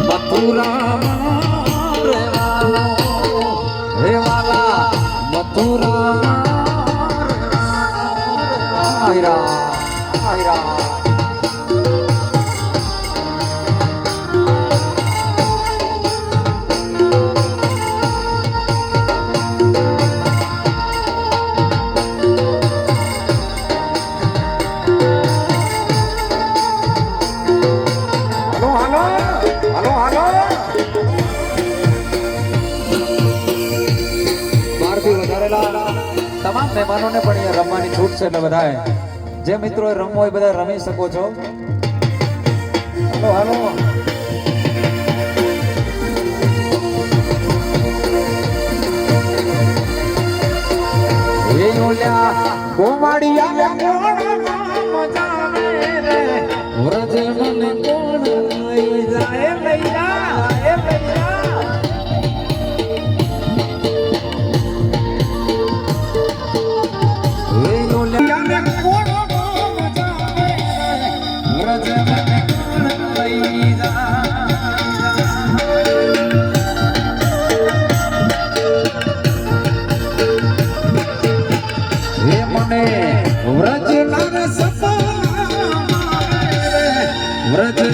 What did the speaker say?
મથુરા રે વાલા મથુરા આયરા આયરા તમામ મહેમાનોને પણ અહીંયા રમવાની છૂટ છે એટલે બધાએ જે મિત્રો રમવો હોય બધા રમી શકો છો. હાલો હાલો એ ઓલ્યા ગોમાડિયા વ્રજ મને કોણ લઈ જાય લઈ જાય લઈ જાય વ્રજ